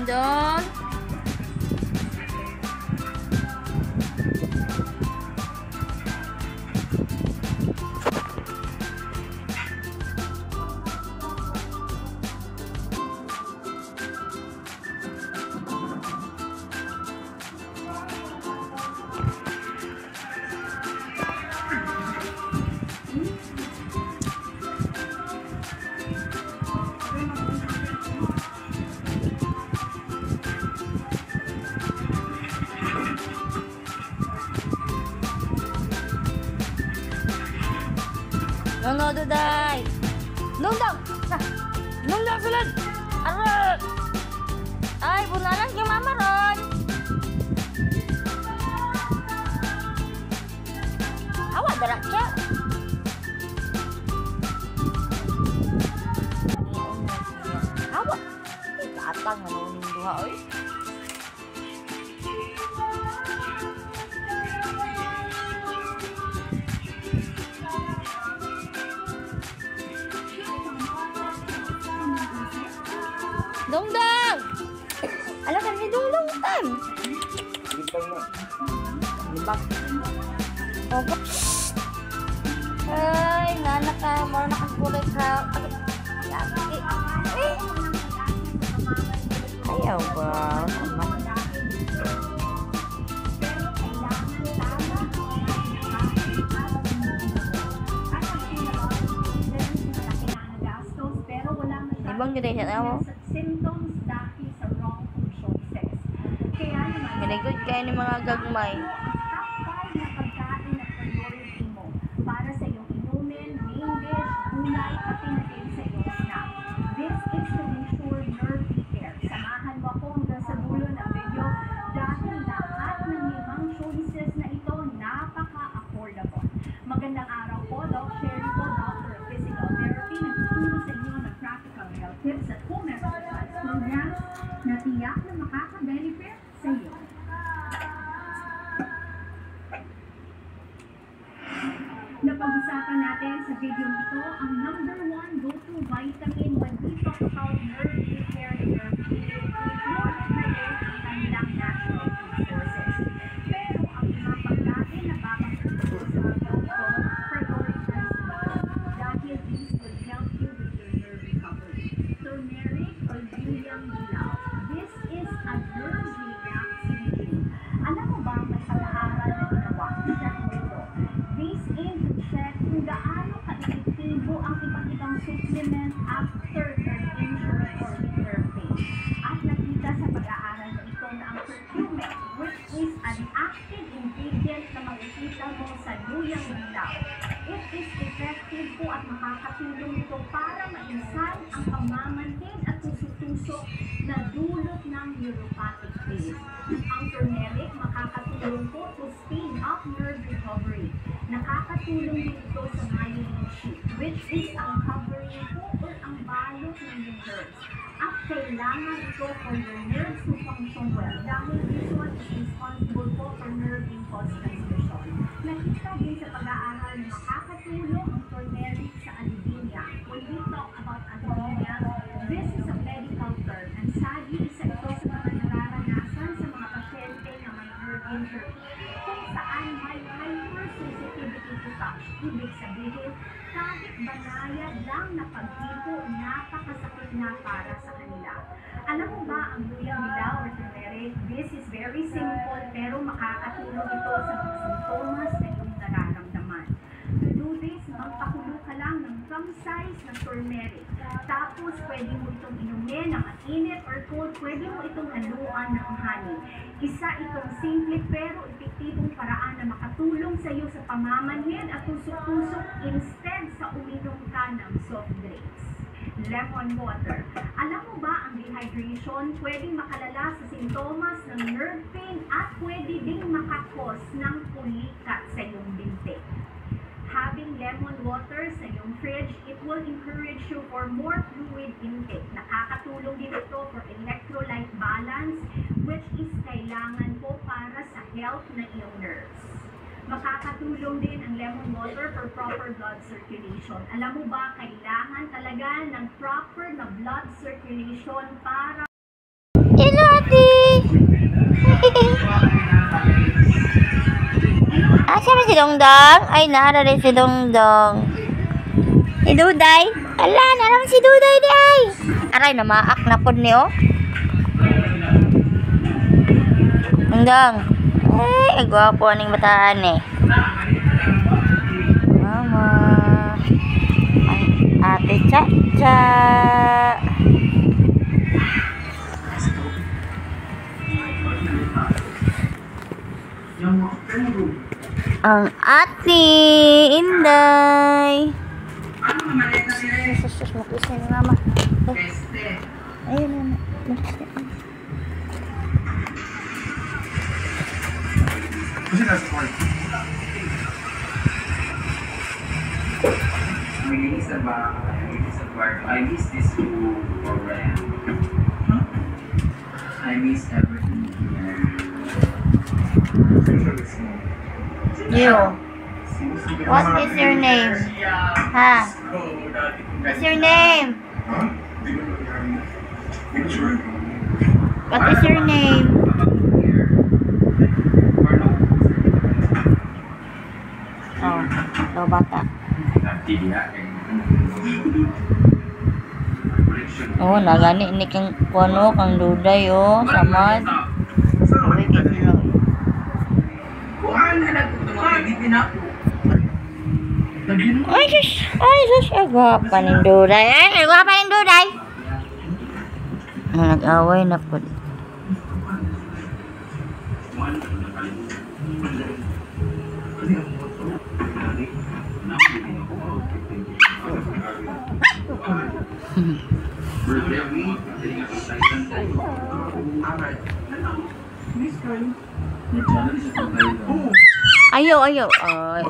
Dong. No, Duday. Nundang. Nundang sulod. Arot. Ay, bunalan yung mama ron. Awa, darak siya. Awa. Atang manunin duha, oy. Dongdong! Alam ka ni Dongdong tan. Libak. Opo. Ay, nanak ka. Mara nakakulit ha. Lagi. Ayaw ba? Ibang gede siya mo. Symptoms dahil sa wrong food choices. Kaya naman, Ganigod kayo ni mga gagmay. top 5 na pagkain na priority mo para sa iyong inumin, main dish, gulay, pati na din sa iyong snack. This is to ensure nerve repair. Samahan mo ako hanggang sa dulo ng video dahil lahat ng 5 choices na ito napaka-affordable. Magandang araw po, Doc Sherry po, Doctor of Physical Therapy, nagtuturo sa inyo ng practical health tips at home exercise programs na tiyak na makaka-benefit sa iyo. Napag-usapan natin sa video ito ang number 1 go-to vitamin when we talk about nerve repair and nerve healing. Ignore na rin ang kanilang natural food sources. Pero ang mga pagkain na babangkito sa doctor, prioritize mo dahil these will help you with your nerve recovery. Turmeric or Yuliang Dilaw. This is a nerve relaxing. Alam mo ba may pag-aaral na ginawa sa ito? This aim to check kung gaano ka-epektibo ang iba't ibang supplement after nerve injury or nerve pain. At nakita sa pag-aaral na ito na ang curcumin, which is an active ingredient na makikita mo sa Yuliang Dilaw. It is effective po at makakatulong ito para ma-insan ang pamamanhin at tusok-tusok na dulot ng neuropathic pain. Ang turmeric makakatulong po to speed up nerve recovery. Nakakatulong din ito sa myelin sheath, which is ang covering po or ang balot ng yung nerves. At kailangan ito for your nerves to function well dahil this one is responsible po for nerve impulse transmission. Nakita din sa pag-aaral na makakatulong ang turmeric sa anemia. When we talk about anemia, this is a medical term and sadly isa ito sa mga nararanasan sa mga pasyente na may nerve injury kung saan may hypersensitivity to touch. Ibig sabihin, kahit banayad lang na paghipo, napakasakit na para sa kanila. Alam mo ba ang Yuliang Dilaw or turmeric? This is very simple pero makakatulong ito sa mga sintomas na iyong nararamdaman. To do this, magpakulo ka lang ng thumb size na turmeric. Tapos, pwede mo itong inumin ng mainit or cold. Pwede mo itong haluan ng honey. Isa itong simple pero epektibong paraan na makatulong sa iyo sa pamamanhin at tusok-tusok instead sa uminom ka ng soft drinks. Lemon water. Alam mo ba ang dehydration pwedeng makalala sa sintomas ng nerve pain at pwede ding makakos ng pulikat sa iyong binti. Having lemon water sa iyong fridge, it will encourage you for more fluid intake. Nakakatulong din ito for electrolyte balance, which is kailangan po para sa health na iyong nerves. Makakatulong din ang lemon water for proper blood circulation. Alam mo ba, kailangan talaga ng proper na blood circulation para ate. Asa ba si Dongdong? Ay, naara rin si Dongdong. Si Duday? Ala, naaraman si Duday di ay. Aray, namaak na po niyo. Dongdong. Ay, gwapo aning bataan eh. Mama. Ay, ate Chacha. Ang ate Inday. Sus, makis na ni mama. Ayun na. I miss this food already. I miss everything here. You. What is your name? Ha? What's your name? What is your name? Oh, daw bata. Oh, nagani ni kang kuno kang Duday oh, samad. Ay, sus, agwapa ni Duday. Ay, agwapa ni Duday. Nag-away na po. Ayaw. Ay.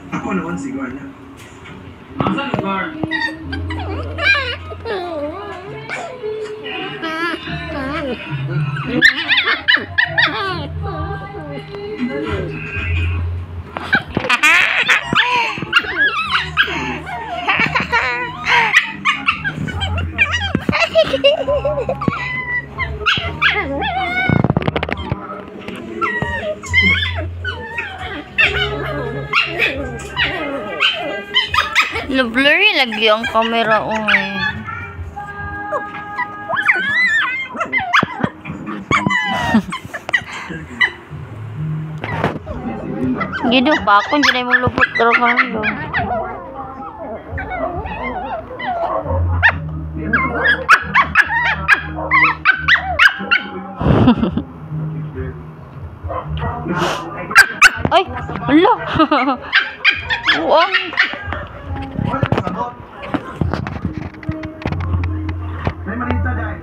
Ako naman siguro niya. Masa lugar? Blurry lagi ang camera Gido pa ako hindi mo lupot pero kang Ay, ala. Uang. May malita dahil.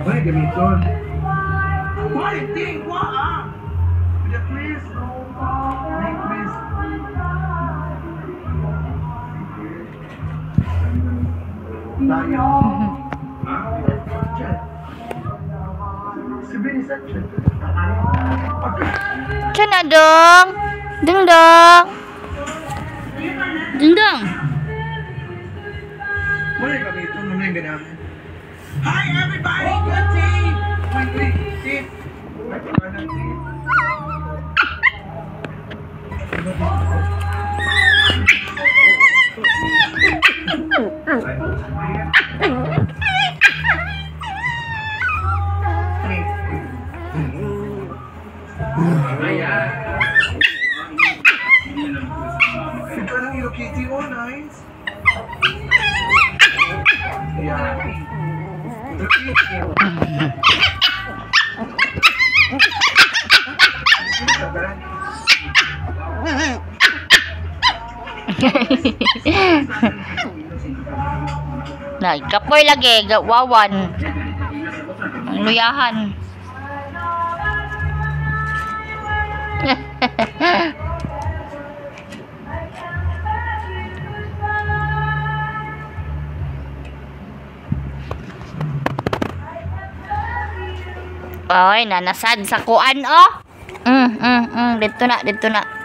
Ay, gamiton. Why, ding, wah! Pwede, please. Ding, please. Tayo. Sana dong. Dong. Wala gamiton, ano yung ganahan? Hi, everybody! Good tea! Wait, tea. Ito ng Hello Kitty, oh, nice. Yeah. Hello Kitty. Nay, kapoy lagi, wawan. Ang luyahan. Oy, nanasad sa kuan, oh. Dito na, dito na.